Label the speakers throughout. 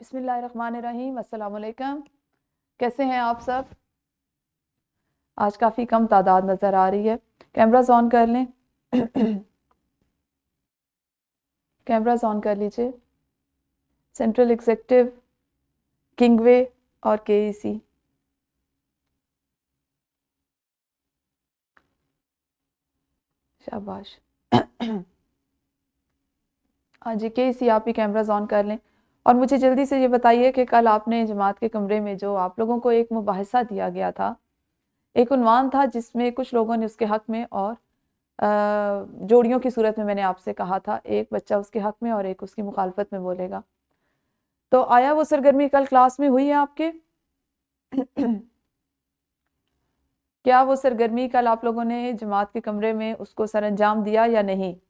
Speaker 1: بسم اللہ الرحمن الرحیم. السلام علیکم. کیسے ہیں آپ سب؟ آج کافی کم تعداد نظر آ رہی ہے. کیمراز آن کر لیں. کیمراز آن کر لیجئے. سینٹرل ایگزیکٹو، کنگ وے اور کے ای سی. شاباش. ہاں جی، کے ای سی آپ ہی کیمراز آن کر لیں. اور مجھے جلدی سے یہ بتائیے کہ کل آپ نے جماعت کے کمرے میں جو آپ لوگوں کو ایک مباحثہ دیا گیا تھا، ایک عنوان تھا جس میں کچھ لوگوں نے اس کے حق میں اور جوڑیوں کی صورت میں نے آپ سے کہا تھا ایک بچہ اس کے حق میں اور ایک اس کی مخالفت میں بولے گا. تو آیا وہ سرگرمی کل کلاس میں ہوئی ہے آپ کے؟ کیا وہ سرگرمی کل آپ لوگوں نے جماعت کے کمرے میں اس کو سر انجام دیا یا نہیں؟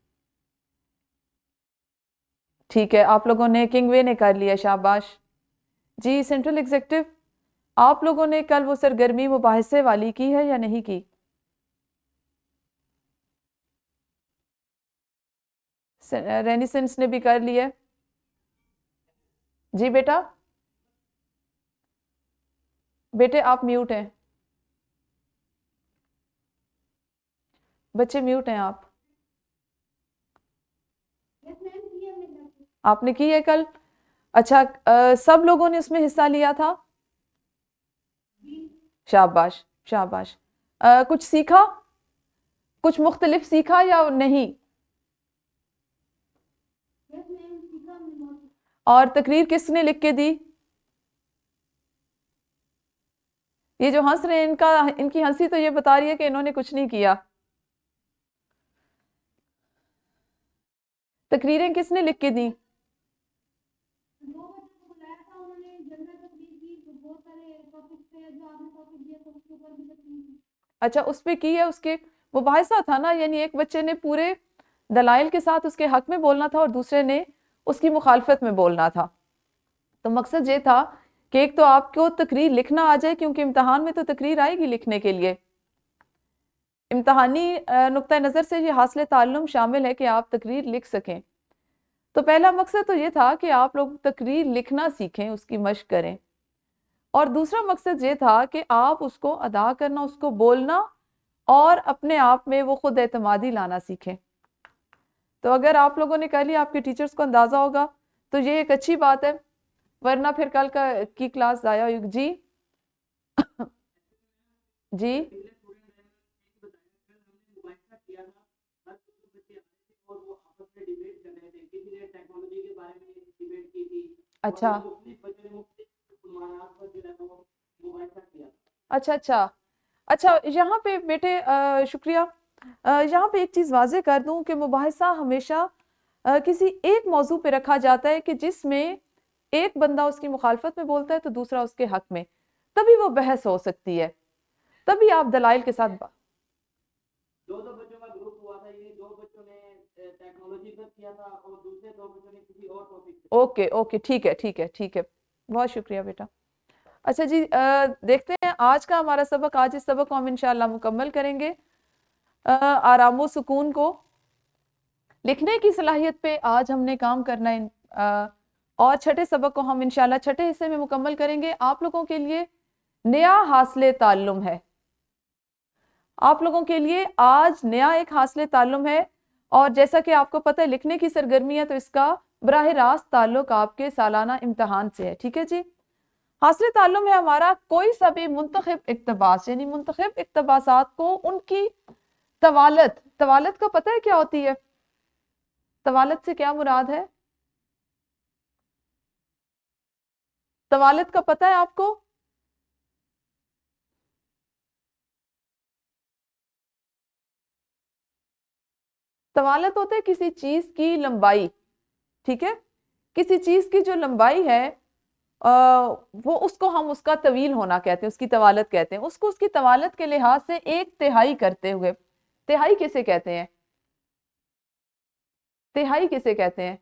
Speaker 1: ٹھیک ہے، آپ لوگوں نے کنگ وے نے کر لیا. شاباش جی. سینٹرل ایگزیکٹو، آپ لوگوں نے کل وہ سرگرمی مباحثے والی کی ہے یا نہیں کی؟ رینیسنس نے بھی کر لیا. جی بیٹا، بیٹے آپ میوٹ ہیں. بچے میوٹ ہیں آپ. آپ نے کی ہے کل؟ اچھا، سب لوگوں نے اس میں حصہ لیا تھا؟ شاباش شاباش. کچھ سیکھا؟ کچھ مختلف سیکھا یا نہیں؟ اور تقریر کس نے لکھ کے دی؟ یہ جو ہنس رہے ہیں ان کی ہنسی تو یہ بتا رہی ہے کہ انہوں نے کچھ نہیں کیا. تقریریں کس نے لکھ کے دی؟ اچھا، اس پہ کی ہے. اس کے مباحثہ تھا نا، یعنی ایک بچے نے پورے دلائل کے ساتھ اس کے حق میں بولنا تھا اور دوسرے نے اس کی مخالفت میں بولنا تھا. تو مقصد یہ تھا کہ ایک تو آپ کو تقریر لکھنا آ جائے، کیونکہ امتحان میں تو تقریر آئے گی لکھنے کے لیے. امتحانی نقطہ نظر سے یہ حاصل تعلم شامل ہے کہ آپ تقریر لکھ سکیں. تو پہلا مقصد تو یہ تھا کہ آپ لوگ تقریر لکھنا سیکھیں، اس کی مشق کریں. اور دوسرا مقصد یہ تھا کہ آپ اس کو ادا کرنا، اس کو بولنا اور اپنے آپ میں وہ خود اعتمادی لانا سیکھیں. تو اگر آپ لوگوں نے کر لیا، آپ کے ٹیچرز کو اندازہ ہوگا تو یہ ایک اچھی بات ہے، ورنہ پھر کل کی کلاس ضائع ہوگی. جی جی اچھا اچھا اچھا اچھا. یہاں پہ بیٹے شکریہ. یہاں پہ ایک چیز واضح کر دوں کہ مباحثہ ہمیشہ کسی ایک موضوع پہ رکھا جاتا ہے کہ جس میں ایک بندہ اس کی مخالفت میں بولتا ہے تو دوسرا اس کے حق میں، تبھی وہ بحث ہو سکتی ہے، تبھی آپ دلائل کے ساتھ دو بچوں کا گروپ ہوا تھا. یہ دو بچوں نے ٹیکنالوجی پر کیا تھا اور دوسرے دو بچوں نے کسی اور ٹاپک. اوکے اوکے، ٹھیک ہے ٹھیک ہے ٹھیک ہے. بہت شکریہ بیٹا. اچھا جی، دیکھتے ہیں آج کا ہمارا سبق. آج اس سبق کو ہم انشاءاللہ مکمل کریں گے. آرام و سکون کو لکھنے کی صلاحیت پہ آج ہم نے کام کرنا ہے، اور چھٹے سبق کو ہم انشاءاللہ چھٹے حصے میں مکمل کریں گے. آپ لوگوں کے لیے نیا حاصل تعلم ہے. آپ لوگوں کے لیے آج نیا ایک حاصل تعلم ہے، اور جیسا کہ آپ کو پتہ ہے لکھنے کی سرگرمی ہے تو اس کا براہ راست تعلق آپ کے سالانہ امتحان سے ہے. ٹھیک ہے جی. حاصل تعلم ہے ہمارا کوئی سا بھی منتخب اقتباس، یعنی منتخب اقتباسات کو ان کی توالت کا پتہ ہے کیا ہوتی ہے؟ توالت سے کیا مراد ہے؟ توالت کا پتہ ہے آپ کو؟ توالت ہوتا ہے کسی چیز کی لمبائی. ٹھیک ہے، کسی چیز کی جو لمبائی ہے وہ اس کو ہم اس کا طویل ہونا کہتے ہیں، اس کی توالت کہتے ہیں. اس کو اس کی توالت کے لحاظ سے ایک تہائی کرتے ہوئے. تہائی کسے کہتے ہیں؟ تہائی کسے کہتے ہیں؟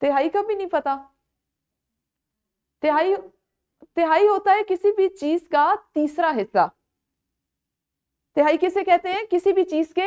Speaker 1: تہائی کا بھی نہیں پتا؟ تہائی ہوتا ہے کسی بھی چیز کا تیسرا حصہ. تہائی کسے کہتے ہیں؟ کسی بھی چیز کے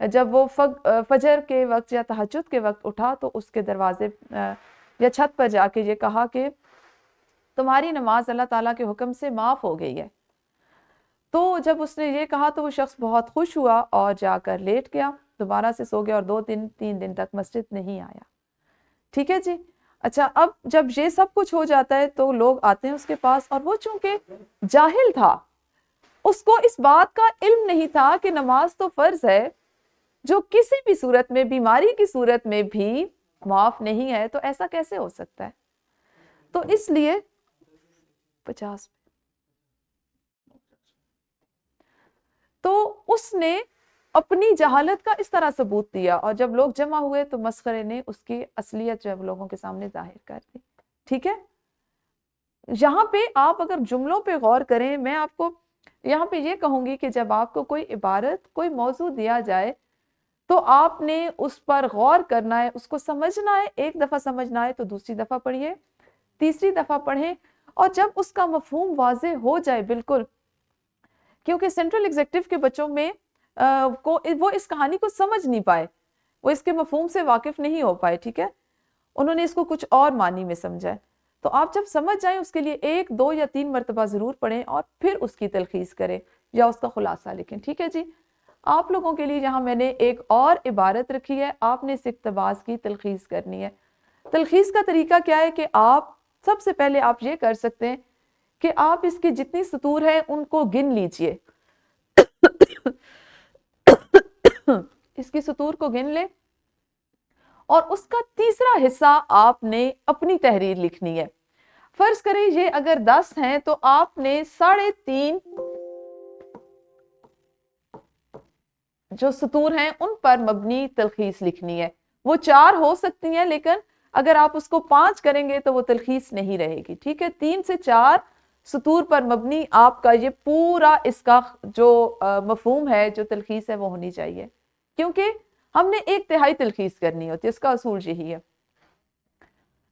Speaker 1: جب وہ فجر کے وقت یا تہجد کے وقت اٹھا تو اس کے دروازے یا چھت پر جا کے یہ کہا کہ تمہاری نماز اللہ تعالیٰ کے حکم سے معاف ہو گئی ہے۔ تو جب اس نے یہ کہا تو وہ شخص بہت خوش ہوا اور جا کر لیٹ گیا، دوبارہ سے سو گیا اور 2 3 دن تک مسجد نہیں آیا۔ ٹھیک ہے جی۔ اچھا، اب جب یہ سب کچھ ہو جاتا ہے تو لوگ آتے ہیں اس کے پاس، اور وہ چونکہ جاہل تھا، اس کو اس بات کا علم نہیں تھا کہ نماز تو فرض ہے جو کسی بھی صورت میں، بیماری کی صورت میں بھی معاف نہیں ہے، تو ایسا کیسے ہو سکتا ہے؟ تو اس لیے 50 تو اس نے اپنی جہالت کا اس طرح ثبوت دیا، اور جب لوگ جمع ہوئے تو مسخرے نے اس کی اصلیت جو ہے لوگوں کے سامنے ظاہر کر دی۔ ٹھیک ہے، یہاں پہ آپ اگر جملوں پہ غور کریں، میں آپ کو یہاں پہ یہ کہوں گی کہ جب آپ کو کوئی عبارت، کوئی موضوع دیا جائے تو آپ نے اس پر غور کرنا ہے، اس کو سمجھنا ہے، ایک دفعہ سمجھنا ہے تو دوسری دفعہ پڑھیے، تیسری دفعہ پڑھیں، اور جب اس کا مفہوم واضح ہو جائے بالکل، کیونکہ سینٹرل ایگزیکٹو کے بچوں میں وہ اس کہانی کو سمجھ نہیں پائے، وہ اس کے مفہوم سے واقف نہیں ہو پائے، ٹھیک ہے، انہوں نے اس کو کچھ اور معنی میں سمجھا ہے۔ تو آپ جب سمجھ جائیں اس کے لیے 1 2 یا 3 مرتبہ ضرور پڑھیں اور پھر اس کی تلخیص کریں یا اس کا خلاصہ لکھیں۔ ٹھیک ہے جی، آپ لوگوں کے لیے یہاں میں نے ایک اور عبارت رکھی ہے، آپ نے اس اقتباس کی تلخیص کرنی ہے۔ تلخیص کا طریقہ کیا ہے کہ آپ سب سے پہلے آپ یہ کر سکتے ہیں کہ آپ اس کی جتنی سطور ہیں ان کو گن لیجئے، اس کی سطور کو گن لیں، اور اس کا تیسرا حصہ آپ نے اپنی تحریر لکھنی ہے۔ فرض کریں یہ اگر 10 ہیں تو آپ نے 3.5 جو سطور ہیں ان پر مبنی تلخیص لکھنی ہے۔ وہ 4 ہو سکتی ہیں، لیکن اگر آپ اس کو 5 کریں گے تو وہ تلخیص نہیں رہے گی۔ ٹھیک ہے، 3 سے 4 سطور پر مبنی آپ کا یہ پورا اس کا جو مفہوم ہے، جو تلخیص ہے وہ ہونی چاہیے، کیونکہ ہم نے 1/3 تلخیص کرنی ہوتی ہے، اس کا اصول یہی ہے۔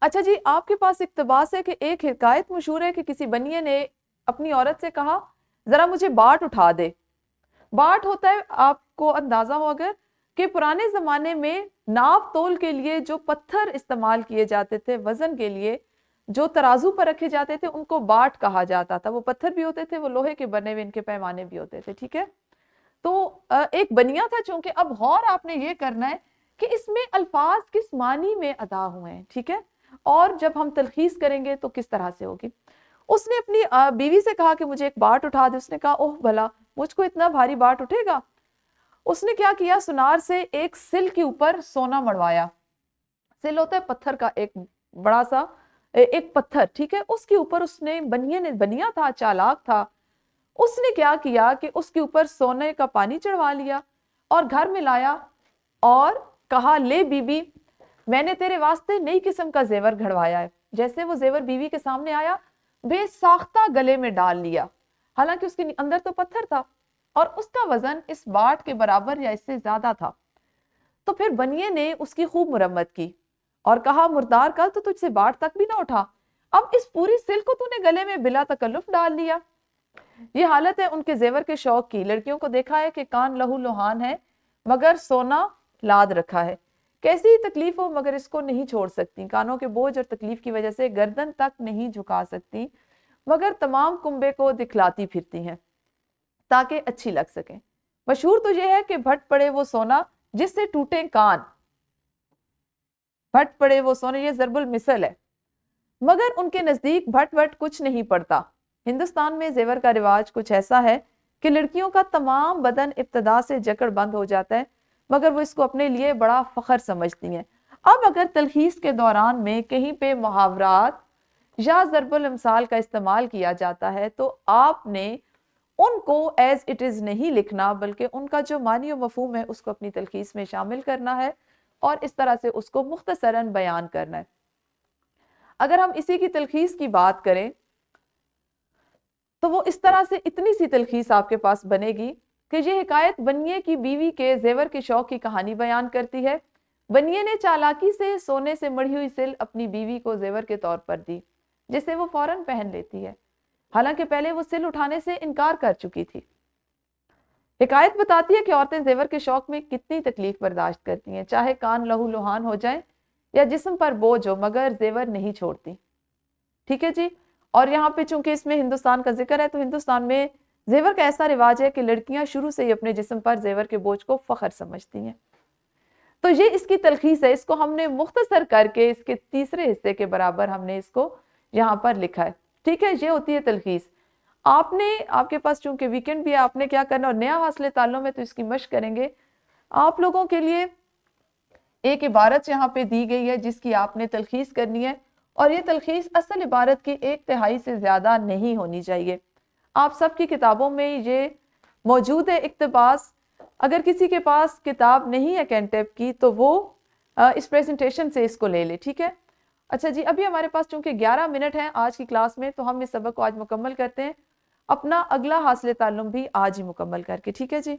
Speaker 1: اچھا جی، آپ کے پاس اقتباس ہے کہ ایک حکایت مشہور ہے کہ کسی بنیے نے اپنی عورت سے کہا ذرا مجھے باٹ اٹھا دے۔ باٹ ہوتا ہے، آپ کو اندازہ ہو اگر، کہ پرانے زمانے میں ناپ تول کے لیے جو پتھر استعمال کیے جاتے تھے، وزن کے لیے جو ترازو پر رکھے جاتے تھے، ان کو باٹ کہا جاتا تھا۔ وہ پتھر بھی ہوتے تھے، وہ لوہے کے بنے ہوئے ان کے پیمانے بھی ہوتے تھے۔ ٹھیک ہے، تو ایک بنیا تھا، چونکہ اب غور آپ نے یہ کرنا ہے کہ اس میں الفاظ کس معنی میں ادا ہوئے ہیں، ٹھیک ہے، اور جب ہم تلخیص کریں گے تو کس طرح سے ہوگی۔ اس نے اپنی بیوی سے کہا کہ مجھے ایک باٹ اٹھا دے۔ اس نے کہا اوہ بھلا، مجھ کو اتنا بھاری باٹ اٹھے گا؟ اس نے کیا کیا، سنار سے ایک سل کے اوپر سونا مڑوایا۔ سل ہوتا ہے پتھر کا ایک بڑا سا ایک پتھر، ٹھیک ہے، اس کے اوپر اس نے بنیا تھا، چالاک تھا، اس نے کیا کیا کہ اس کے اوپر سونے کا پانی چڑھوا لیا اور گھر میں لایا اور کہا لے بی بی، میں نے تیرے واسطے نئی قسم کا زیور گھڑوایا ہے۔ جیسے وہ زیور بیوی کے سامنے آیا، بے ساختہ گلے میں ڈال لیا، حالانکہ اس کے اندر تو پتھر تھا اور اس کا وزن اس باٹ کے برابر یا اس سے زیادہ تھا۔ تو پھر بنیے نے اس کی خوب مرمت کی اور کہا مردار کل تو تجھ سے باٹ تک بھی نہ اٹھا، اب اس پوری سل کو تو نے گلے میں بلا تکلف ڈال لیا۔ یہ حالت ہے ان کے زیور کے شوق کی۔ لڑکیوں کو دیکھا ہے کہ کان لہو لوہان ہے مگر سونا لاد رکھا ہے، کیسی ہی تکلیف ہو مگر اس کو نہیں چھوڑ سکتی، کانوں کے بوجھ اور تکلیف کی وجہ سے گردن تک نہیں جھکا سکتی مگر تمام کنبے کو دکھلاتی پھرتی ہیں تاکہ اچھی لگ سکیں۔ مشہور تو یہ ہے کہ بھٹ پڑے وہ سونا جس سے ٹوٹے کان، بھٹ پڑے وہ سونا، یہ ضرب المثل ہے، مگر ان کے نزدیک بھٹ بھٹ کچھ نہیں پڑتا۔ ہندوستان میں زیور کا رواج کچھ ایسا ہے کہ لڑکیوں کا تمام بدن ابتدا سے جکڑ بند ہو جاتا ہے مگر وہ اس کو اپنے لیے بڑا فخر سمجھتی ہیں۔ اب اگر تلخیص کے دوران میں کہیں پہ محاورات یا ضرب الامثال کا استعمال کیا جاتا ہے تو آپ نے ان کو ایز اٹ از نہیں لکھنا، بلکہ ان کا جو معنی و مفہوم ہے اس کو اپنی تلخیص میں شامل کرنا ہے اور اس طرح سے اس کو مختصراً بیان کرنا ہے۔ اگر ہم اسی کی تلخیص کی بات کریں تو وہ اس طرح سے اتنی سی تلخیص آپ کے پاس بنے گی کہ یہ حکایت بنیے کی بیوی کے زیور کے شوق کی کہانی بیان کرتی ہے۔ بنیے نے چالاکی سے سونے سے مڑی ہوئی سل اپنی بیوی کو زیور کے طور پر دی جسے وہ فوراً پہن لیتی ہے، حالانکہ پہلے وہ سل اٹھانے سے انکار کر چکی تھی۔ حکایت بتاتی ہے کہ عورتیں زیور کے شوق میں کتنی تکلیف برداشت کرتی ہیں، چاہے کان لہو لہان ہو جائیں یا جسم پر بوجھ ہو، مگر زیور نہیں چھوڑتی۔ ٹھیک ہے جی۔ اور یہاں پہ چونکہ اس میں ہندوستان کا ذکر ہے، تو ہندوستان میں زیور کا ایسا رواج ہے کہ لڑکیاں شروع سے ہی اپنے جسم پر زیور کے بوجھ کو فخر سمجھتی ہیں۔ تو یہ اس کی تلخیص ہے، اس کو ہم نے مختصر کر کے اس کے تیسرے حصے کے برابر ہم نے اس کو یہاں پر لکھا ہے۔ ٹھیک ہے، یہ ہوتی ہے تلخیص۔ آپ کے پاس چونکہ ویکنڈ بھی ہے، آپ نے کیا کرنا، اور نیا حاصل تعلم ہے تو اس کی مشق کریں گے۔ آپ لوگوں کے لیے ایک عبارت یہاں پہ دی گئی ہے جس کی آپ نے تلخیص کرنی ہے، اور یہ تلخیص اصل عبارت کی 1/3 سے زیادہ نہیں ہونی چاہیے۔ آپ سب کی کتابوں میں یہ موجود ہے اقتباس۔ اگر کسی کے پاس کتاب نہیں ہے کینٹیپ کی تو وہ اس پریزنٹیشن سے اس کو لے لے، ٹھیک ہے۔ اچھا جی، ابھی ہمارے پاس چونکہ 11 منٹ ہیں آج کی کلاس میں، تو ہم اس سبق کو آج مکمل کرتے ہیں، اپنا اگلا حاصل تعلم بھی آج ہی مکمل کر کے، ٹھیک ہے جی۔